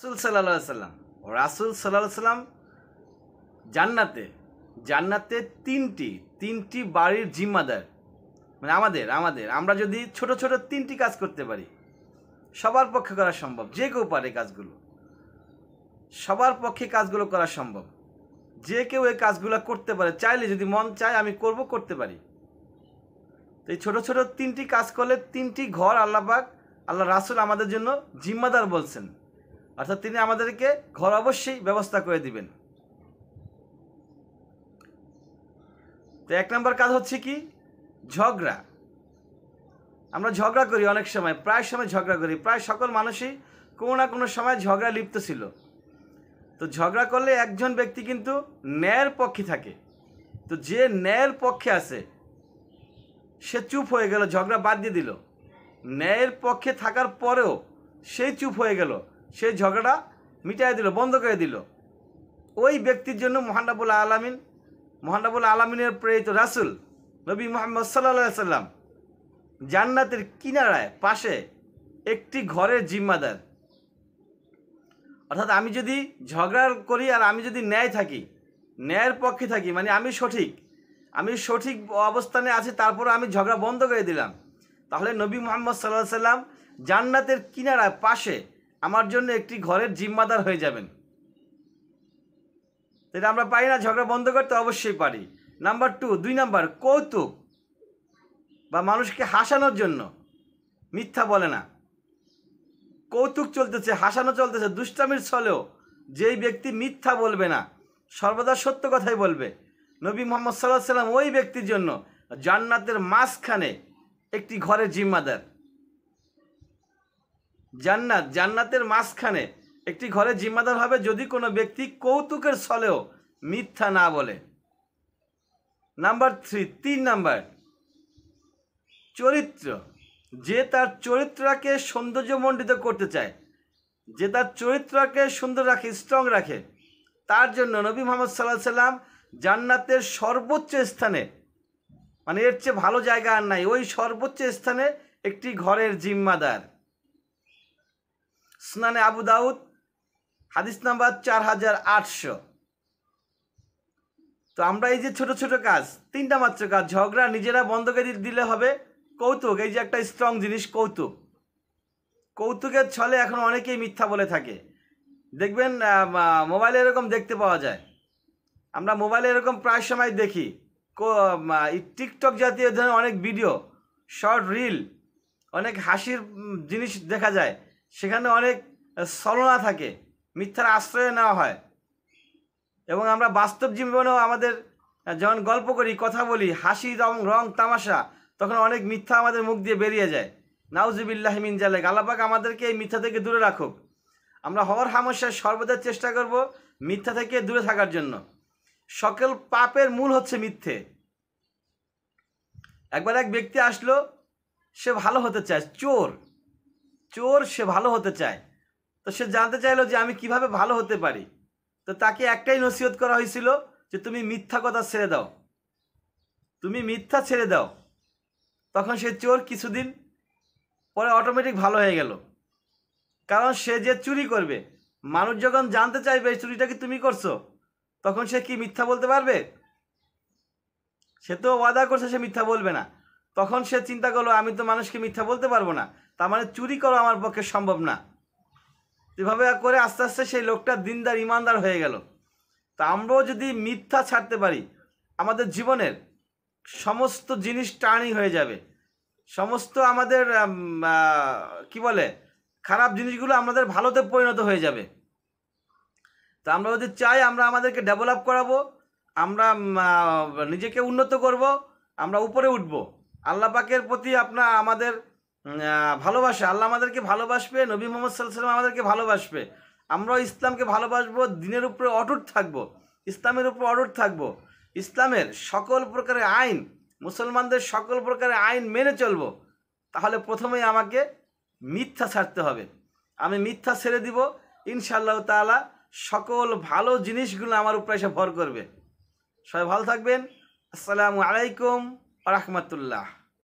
রাসূল সাল্লাল্লাহু আলাইহি সাল্লাম রাসূল সাল্লাল্লাহু আলাইহি সাল্লাম জান্নাতে তিনটি বাড়ির জিম্মাদার। মানে আমরা যদি ছোট ছোট 3টি কাজ করতে পারি, সবার পক্ষে করা সম্ভব, যে কেউ পারে কাজগুলো, সবার পক্ষে কাজগুলো করা সম্ভব, যে কেউ এই কাজগুলো করতে পারে, চাইলে যদি মন চায় আমি করতে পারি। তো এই ছোট ছোট 3টি কাজ করলে 3টি ঘর আল্লাহ পাক, আল্লাহ রাসূল আমাদের জন্য জিম্মাদার বলছেন, অর্থাৎ তিনি আমাদেরকে ঘর অবশ্যই ব্যবস্থা করে দিবেন। তো 1 নম্বর কাজ হচ্ছে কি? ঝগড়া। আমরা ঝগড়া করি অনেক সময়, প্রায় সময় ঝগড়া করি, প্রায় সকল মানুষই কোনো না কোনো সময় ঝগড়া লিপ্ত ছিল। তো ঝগড়া করলে একজন ব্যক্তি কিন্তু ন্যায়ের পক্ষে থাকে, তো যে ন্যায়ের পক্ষে আছে সে চুপ হয়ে গেল, ঝগড়া বাদ দিয়ে দিল। ন্যায়ের পক্ষে থাকার পরেও সেই চুপ হয়ে গেল, সেই ঝগড়া মিটাই দিল, বন্ধ করে দিল। ওই ব্যক্তির জন্য মহান রব্বুল আলামিনের প্রেরিত রাসূল নবী মুহাম্মদ সাল্লাল্লাহু আলাইহি সাল্লাম জান্নাতের কিনারায় পাশে একটি ঘরের জিম্মাদার। অর্থাৎ আমি যদি ঝগড়া করি আর আমি যদি ন্যায় থাকি, ন্যায়ের পক্ষে থাকি, মানে আমি সঠিক অবস্থানে আছি, তারপরে আমি ঝগড়া বন্ধ করে দিলাম, তাহলে নবী মুহাম্মদ সাল্লাল্লাহু আলাইহি সাল্লাম জান্নাতের কিনারায় পাশে আমার জন্য একটি ঘরের জিম্মাদার হয়ে যাবেন। এটা আমরা পারি না ঝগড়া বন্ধ করতে? অবশ্যই পারি। নাম্বার 2 নাম্বার কৌতুক বা মানুষকে হাসানোর জন্য মিথ্যা বলে না। কৌতুক চলতেছে, হাসানো চলতেছে, দুষ্টামির ছলেও যেই ব্যক্তি মিথ্যা বলবে না, সর্বদা সত্য কথাই বলবে, নবী মুহাম্মদ সাল্লাল্লাহু আলাইহি সাল্লাম ওই ব্যক্তির জন্য জান্নাতের মাঝখানে একটি ঘরের জিম্মাদার। জান্নাতের মাঝখানে একটি ঘরের জিম্মাদার হবে যদি কোনো ব্যক্তি কৌতুকের ছলেও মিথ্যা না বলে। নাম্বার 3 নাম্বার চরিত্র। যে তার চরিত্রকে সৌন্দর্যমণ্ডিত করতে চায়, যে তার চরিত্রকে সুন্দর রাখে, স্ট্রং রাখে, তার জন্য নবী মুহাম্মদ সাল্লাল্লাহু আলাইহি সাল্লাম জান্নাতের সর্বোচ্চ স্থানে, মানে এর চেয়ে ভালো জায়গা আর নাই, ওই সর্বোচ্চ স্থানে একটি ঘরের জিম্মাদার। সুনানে আবু দাউদ হাদিস নাম্বার 4800। তো আমরা এই যে ছোট ছোট কাজ, 3টা মাত্র কাজ, ঝগড়া নিজেরা বন্ধ করে দিলে হবে। কৌতুক, এই যে একটা স্ট্রং জিনিস কৌতুকের ছলে এখন অনেকেই মিথ্যা বলে থাকে। দেখবেন মোবাইলে এরকম দেখতে পাওয়া যায়, আমরা মোবাইলে এরকম প্রায় সময় দেখি, টিকটক জাতীয় ধরনের অনেক ভিডিও, শর্ট রিল, অনেক হাসির জিনিস দেখা যায়, সেখানে অনেক ছলনা থাকে, মিথ্যার আশ্রয় নেওয়া হয়। এবং আমরা বাস্তব জীবনেও আমাদের যখন গল্প করি, কথা বলি, হাসি রং তামাশা, তখন অনেক মিথ্যা আমাদের মুখ দিয়ে বেরিয়ে যায়। নাউজুবিল্লাহি মিন যালিক। আল্লাহ পাক আমাদেরকে এই মিথ্যা থেকে দূরে রাখুক। আমরা হওয়ার হামেশায় সর্বদা চেষ্টা করব মিথ্যা থেকে দূরে থাকার জন্য। সকল পাপের মূল হচ্ছে মিথ্যে। একবার এক ব্যক্তি আসলো, সে ভালো হতে চায়, চোর সে ভালো হতে চায়। তো সে জানতে চাইলো যে আমি কিভাবে ভালো হতে পারি। তো তাকে একটাই নসিহত করা হয়েছিল যে তুমি মিথ্যা কথা ছেড়ে দাও, তুমি মিথ্যা ছেড়ে দাও। তখন সে চোর কিছুদিন পরে অটোমেটিক ভালো হয়ে গেল। কারণ সে যে চুরি করবে, মানুষ যখন জানতে চাইবে এই চুরিটা কি তুমি করছো, তখন সে কি মিথ্যা বলতে পারবে? সে তো ওয়াদা করছে সে মিথ্যা বলবে না। তখন সে চিন্তা করলো আমি তো মানুষকে মিথ্যা বলতে পারবো না, তার মানে চুরি করা আমার পক্ষে সম্ভব না। এভাবে করে আস্তে আস্তে সেই লোকটা দিনদার ইমানদার হয়ে গেল। তা আমরাও যদি মিথ্যা ছাড়তে পারি, আমাদের জীবনের সমস্ত জিনিস টার্নিং হয়ে যাবে। সমস্ত আমাদের কি বলে খারাপ জিনিসগুলো আমাদের ভালোতে পরিণত হয়ে যাবে। তো আমরা যদি চাই আমরা আমাদেরকে ডেভেলপ করাবো, আমরা নিজেকে উন্নত করব, আমরা উপরে উঠব, আল্লাহ পাকের প্রতি আমাদের ভালোবাসা, আল্লাহ আমাদেরকে ভালোবাসবে, নবী মুহাম্মদ সাল্লাল্লাহু আলাইহি ওয়াসাল্লাম আমাদেরকে ভালোবাসবে, আমরাও ইসলামকে ভালোবাসবো, দিনের উপরে অটুট থাকবো, ইসলামের উপর অটুট থাকবো, ইসলামের সকল প্রকারের আইন, মুসলমানদের সকল প্রকারের আইন মেনে চলবো। তাহলে প্রথমেই আমাকে মিথ্যা ছাড়তে হবে। আমি মিথ্যা ছেড়ে দিব, ইনশাআল্লাহ তাআলা সকল ভালো জিনিসগুলো আমার উপরে এসে ভর করবে। সবাই ভালো থাকবেন। আসসালামু আলাইকুম ওয়া রাহমাতুল্লাহ।